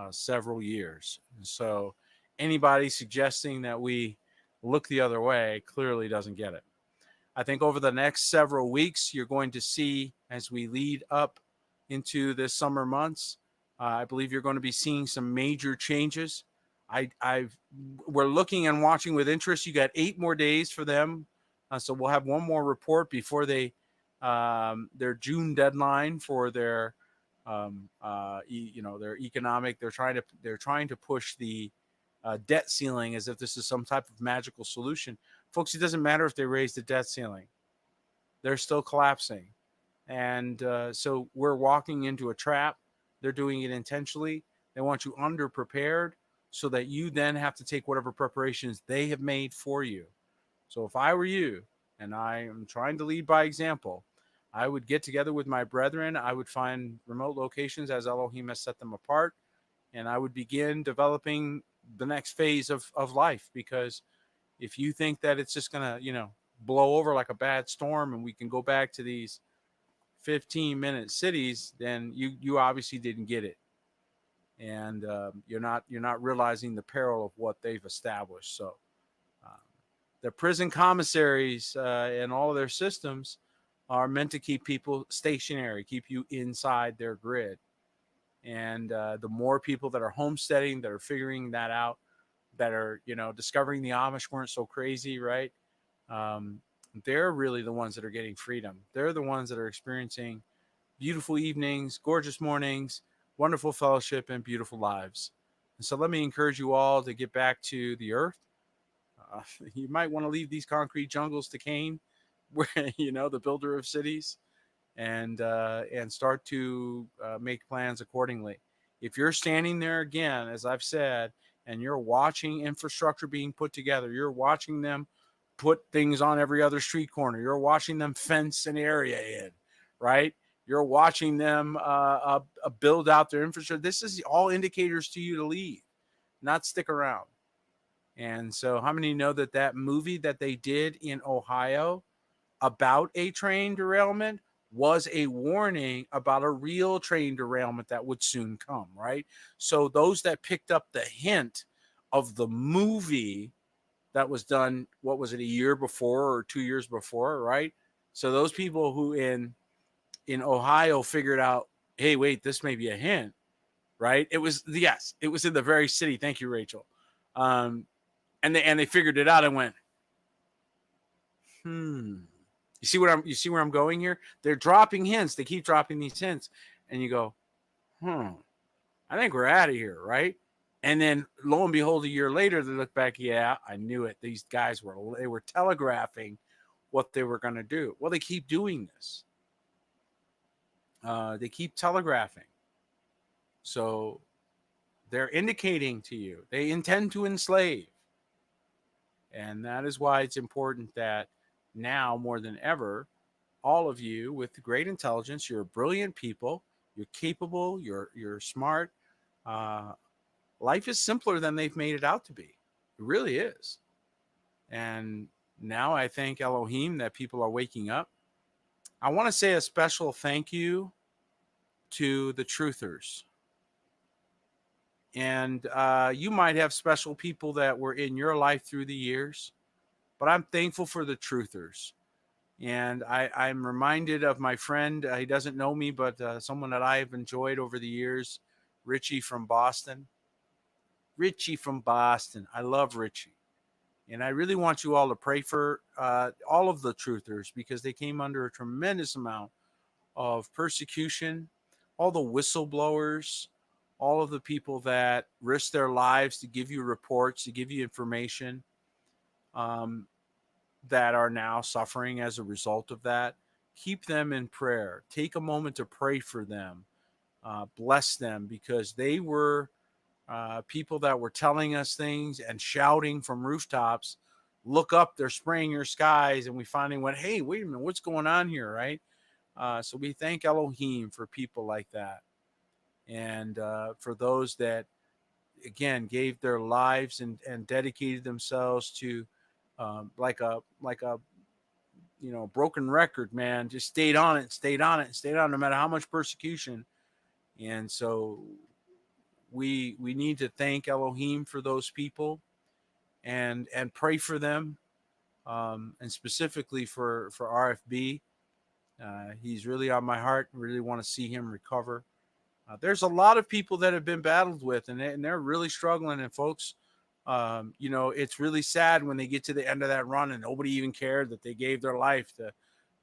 several years. And so anybody suggesting that we look the other way clearly doesn't get it. I think over the next several weeks, you're going to see, as we lead up into the summer months, I believe you're going to be seeing some major changes. We're looking and watching with interest. You got 8 more days for them, so we'll have one more report before their June deadline for their their economic. They're trying to push the debt ceiling as if this is some type of magical solution. Folks, it doesn't matter if they raise the debt ceiling. They're still collapsing. And so we're walking into a trap. They're doing it intentionally. They want you underprepared so that you then have to take whatever preparations they have made for you. So if I were you, and I am trying to lead by example, I would get together with my brethren. I would find remote locations as Elohim has set them apart. And I would begin developing the next phase of life. Because if you think that it's just going to, blow over like a bad storm and we can go back to these 15-minute cities, then you obviously didn't get it. And you're not realizing the peril of what they've established. So the prison commissaries and all of their systems are meant to keep people stationary, keep you inside their grid. And the more people that are homesteading, that are figuring that out, that are discovering the Amish weren't so crazy, right? they're really the ones that are getting freedom. They're the ones that are experiencing beautiful evenings, gorgeous mornings, wonderful fellowship, and beautiful lives. And so let me encourage you all to get back to the earth. Uh, you might want to leave these concrete jungles to Cain, where the builder of cities, and start to make plans accordingly. If you're standing there again, as I've said, and you're watching infrastructure being put together, you're watching them put things on every other street corner, you're watching them fence an area in, right? You're watching them build out their infrastructure. This is all indicators to you to leave, not stick around. And so, how many know that that movie that they did in Ohio about a train derailment was a warning about a real train derailment that would soon come, right? So those that picked up the hint of the movie that was done, what was it, a year before or 2 years before, right? So those people who in Ohio figured out, hey, wait, this may be a hint, right? It was in the very city. Thank you, Rachel. And they figured it out and went, You see where I'm going here? They're dropping hints. They keep dropping these hints, and you go, I think we're out of here, right? And then lo and behold, a year later, they look back. Yeah, I knew it. These guys were telegraphing what they were going to do. Well, they keep doing this. They keep telegraphing. So they're indicating to you they intend to enslave. And that is why it's important that now more than ever, all of you with great intelligence, you're brilliant people, you're capable, you're smart. Life is simpler than they've made it out to be. It really is. And now I thank Elohim that people are waking up. I want to say a special thank you to the truthers. And you might have special people that were in your life through the years, but I'm thankful for the truthers. And I'm reminded of my friend. He doesn't know me, but someone that I've enjoyed over the years, Richie from Boston. Richie from Boston. I love Richie. And I really want you all to pray for all of the truthers, because they came under a tremendous amount of persecution. All the whistleblowers, all of the people that risk their lives to give you reports, to give you information, that are now suffering as a result of that. Keep them in prayer. Take a moment to pray for them. Bless them, because they were people that were telling us things and shouting from rooftops, look up, they're spraying your skies. And we finally went, hey, wait a minute, what's going on here, right? So we thank Elohim for people like that. And for those that, again, gave their lives and dedicated themselves to like a broken record, man, just stayed on it, no matter how much persecution. And so we need to thank Elohim for those people and pray for them, and specifically for RFB. He's really on my heart. Really want to see him recover. There's a lot of people that have been battled with, and they're really struggling. And folks, it's really sad when they get to the end of that run and nobody even cared that they gave their life to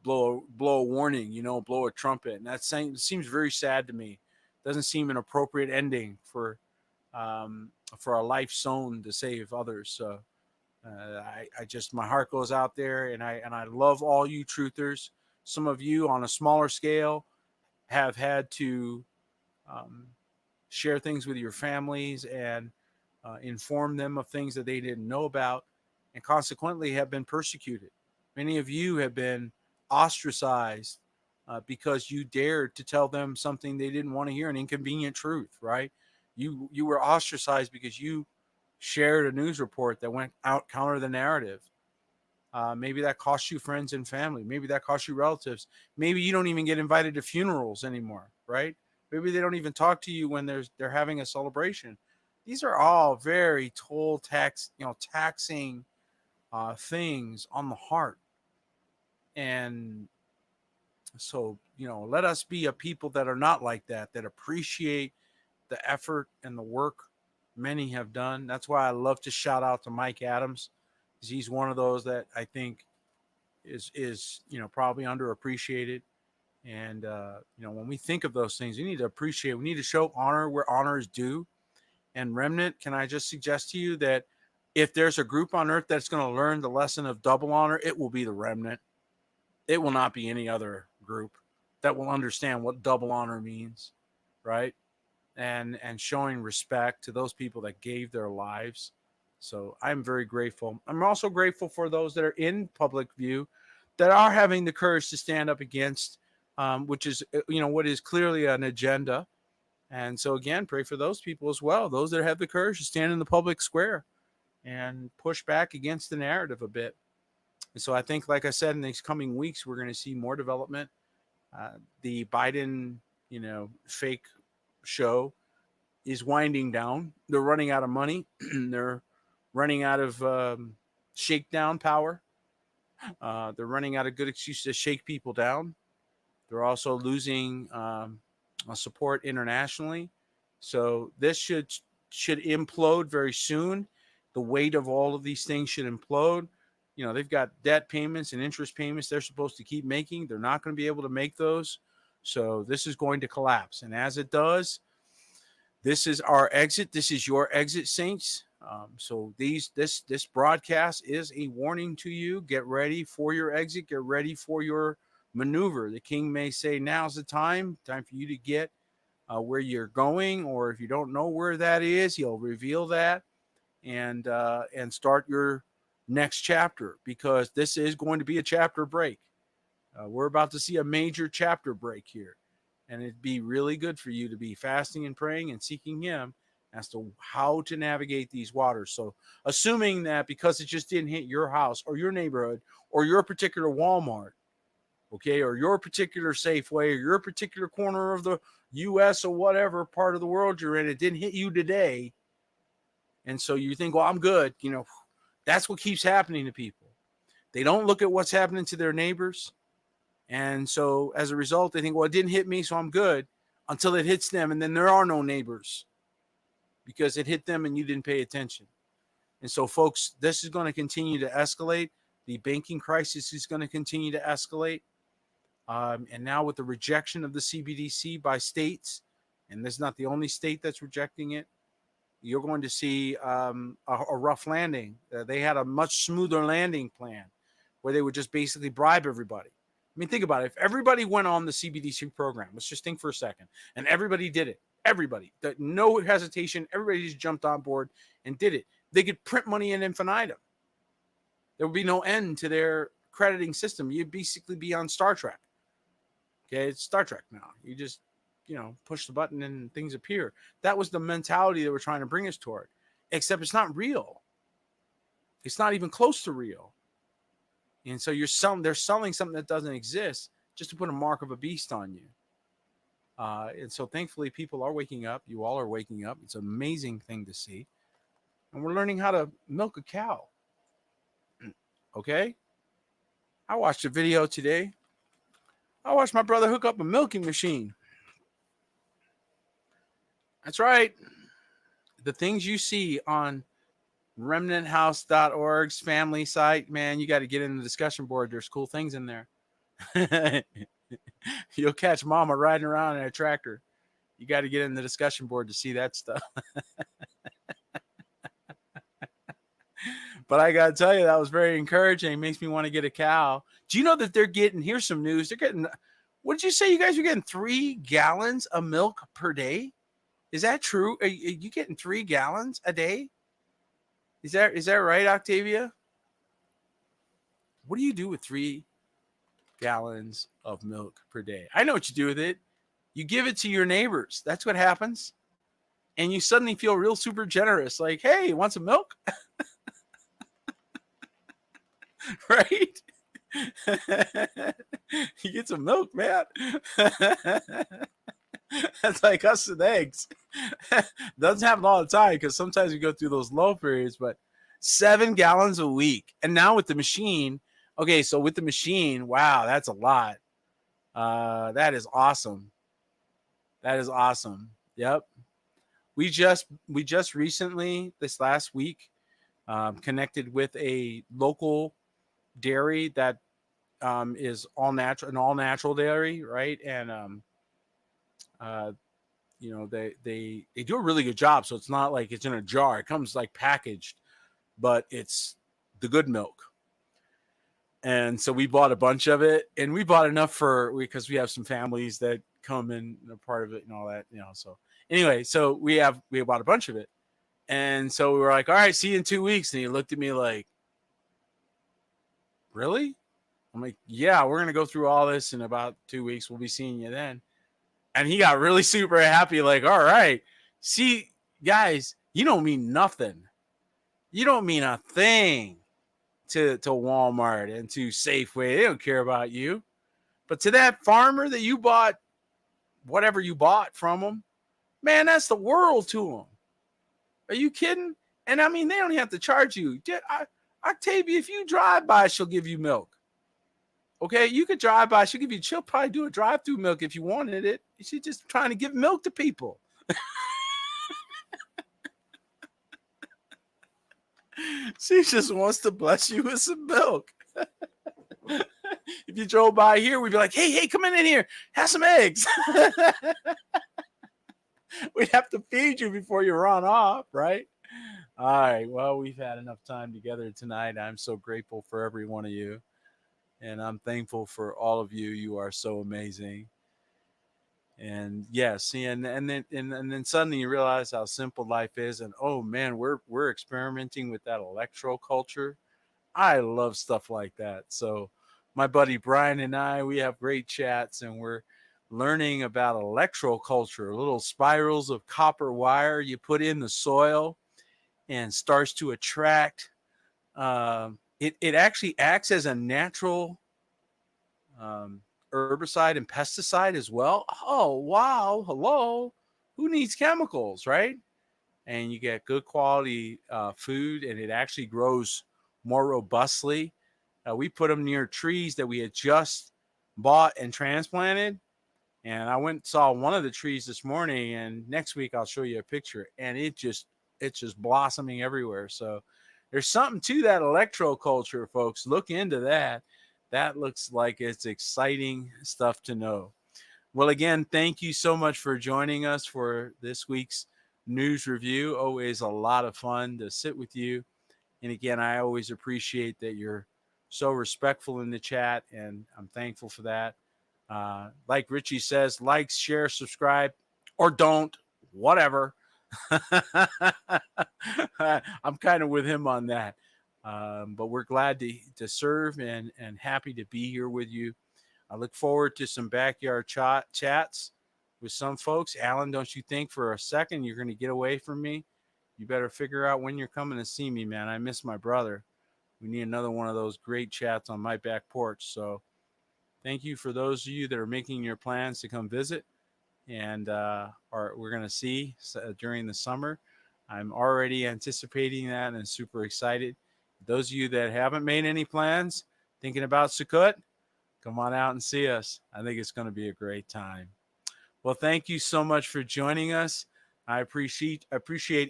blow a warning, blow a trumpet. And that seems very sad to me. Doesn't seem an appropriate ending for a life sown to save others. So I just, my heart goes out there, and I love all you truthers. Some of you on a smaller scale have had to share things with your families and inform them of things that they didn't know about, and consequently have been persecuted. Many of you have been ostracized because you dared to tell them something they didn't want to hear, an inconvenient truth, right? You were ostracized because you shared a news report that went out counter the narrative. Maybe that cost you friends and family. Maybe that cost you relatives. Maybe you don't even get invited to funerals anymore, right? Maybe they don't even talk to you when they're having a celebration. These are all very taxing things on the heart. And so, let us be a people that are not like that, that appreciate the effort and the work many have done. That's why I love to shout out to Mike Adams, because he's one of those that I think is probably underappreciated. And when we think of those things, we need to appreciate. We need to show honor where honor is due. And Remnant, can I just suggest to you that if there's a group on earth that's going to learn the lesson of double honor, it will be the Remnant. It will not be any other group that will understand what double honor means, right? And showing respect to those people that gave their lives. So I'm very grateful. I'm also grateful for those that are in public view that are having the courage to stand up against, which is, what is clearly an agenda. And so again, pray for those people as well, those that have the courage to stand in the public square and push back against the narrative a bit. And so I think, like I said, in these coming weeks, we're going to see more development. The Biden, fake show is winding down. They're running out of money. They're running out of shakedown power. They're running out of good excuses to shake people down. They're also losing support internationally. So this should implode very soon. The weight of all of these things should implode. They've got debt payments and interest payments they're supposed to keep making. They're not going to be able to make those. So this is going to collapse. And as it does, this is our exit. This is your exit, saints. So this broadcast is a warning to you. Get ready for your exit. Get ready for your maneuver. The king may say, now's the time for you to get where you're going, or if you don't know where that is, he'll reveal that and start your next chapter, because this is going to be a chapter break. We're about to see a major chapter break here, and it'd be really good for you to be fasting and praying and seeking him as to how to navigate these waters. So assuming that because it just didn't hit your house or your neighborhood or your particular Walmart, okay, or your particular Safeway or your particular corner of the U.S. or whatever part of the world you're in, it didn't hit you today. And so you think, well, I'm good. That's what keeps happening to people. They don't look at what's happening to their neighbors. And so as a result, they think, well, it didn't hit me, so I'm good, until it hits them. And then there are no neighbors because it hit them and you didn't pay attention. And so, folks, this is going to continue to escalate. The banking crisis is going to continue to escalate. And now with the rejection of the CBDC by states, and this is not the only state that's rejecting it, you're going to see a rough landing. They had a much smoother landing plan where they would just basically bribe everybody. I mean, think about it. If everybody went on the CBDC program, let's just think for a second, and everybody did it, everybody, no hesitation, everybody just jumped on board and did it. They could print money in infinitum. There would be no end to their crediting system. You'd basically be on Star Trek. Okay, it's Star Trek now. You just, push the button and things appear. That was the mentality that we're trying to bring us toward. Except it's not real. It's not even close to real. And so they're selling something that doesn't exist just to put a mark of a beast on you. And so thankfully people are waking up. You all are waking up. It's an amazing thing to see. And we're learning how to milk a cow. Okay? I watched a video today. I watched my brother hook up a milking machine. That's right. The things you see on remnanthouse.org's family site, man, you got to get in the discussion board. There's cool things in there. You'll catch mama riding around in a tractor. You got to get in the discussion board to see that stuff. But I got to tell you, that was very encouraging. It makes me want to get a cow. Do you know that here's some news. They're getting, what did you say? You guys are getting 3 gallons of milk per day? Is that true? Are you getting 3 gallons a day? Is that right, Octavia? What do you do with 3 gallons of milk per day? I know what you do with it. You give it to your neighbors. That's what happens. And you suddenly feel real super generous. Like, hey, want some milk? Right? You get some milk, man. That's like us with eggs. Doesn't happen all the time because sometimes we go through those low periods, but 7 gallons a week. And now with the machine, okay, so with the machine, wow, that's a lot. That is awesome. That is awesome. Yep. We just recently, this last week, connected with a local dairy that is all natural, an all natural dairy, right? And they do a really good job. So it's not like it's in a jar. It comes like packaged, but it's the good milk. And so we bought a bunch of it, and we bought enough because we have some families that come in and are part of it and all that, So anyway, so we bought a bunch of it. And so we were like, all right, see you in 2 weeks. And he looked at me like, really? I'm like, yeah, we're going to go through all this in about 2 weeks. We'll be seeing you then. And he got really super happy. Like, all right, see, guys, you don't mean nothing. You don't mean a thing to Walmart and to Safeway. They don't care about you. But to that farmer that you bought whatever you bought from them, man, that's the world to them. Are you kidding? And I mean, they don't have to charge you. Octavia, if you drive by, she'll give you milk. Okay, you could drive by. She'll probably do a drive-through milk if you wanted it. She's just trying to give milk to people. She just wants to bless you with some milk. If you drove by here, we'd be like, hey, come in here. Have some eggs. We'd have to feed you before you run off, right? All right. Well, we've had enough time together tonight. I'm so grateful for every one of you. And I'm thankful for all of you. You are so amazing. And yes, and then suddenly you realize how simple life is. And oh man, we're experimenting with that electro culture. I love stuff like that. So my buddy Brian and I, we have great chats, and we're learning about electro culture, little spirals of copper wire you put in the soil and starts to attract. It actually acts as a natural herbicide and pesticide as well. Oh, wow. Hello. Who needs chemicals, right? And you get good quality food, and it actually grows more robustly. We put them near trees that we had just bought and transplanted. And I went and saw one of the trees this morning, and next week I'll show you a picture, and it's just blossoming everywhere. So there's something to that electro culture, folks. Look into that. That looks like it's exciting stuff to know. Well, again, thank you so much for joining us for this week's news review. Always a lot of fun to sit with you. And again, I always appreciate that you're so respectful in the chat, and I'm thankful for that. Like Richie says, like, share, subscribe, or don't, whatever. I'm kind of with him on that. But we're glad to serve and happy to be here with you. I look forward to some backyard chats with some folks. Alan, don't you think for a second you're going to get away from me? You better figure out when you're coming to see me, man. I miss my brother. We need another one of those great chats on my back porch. So thank you for those of you that are making your plans to come visit. And we're going to see during the summer. I'm already anticipating that and super excited. Those of you that haven't made any plans, thinking about Sukkot, come on out and see us. I think it's going to be a great time. Well, thank you so much for joining us. I appreciate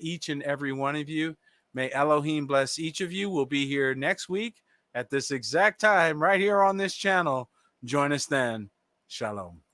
each and every one of you. May Elohim bless each of you. We'll be here next week at this exact time right here on this channel. Join us then. Shalom.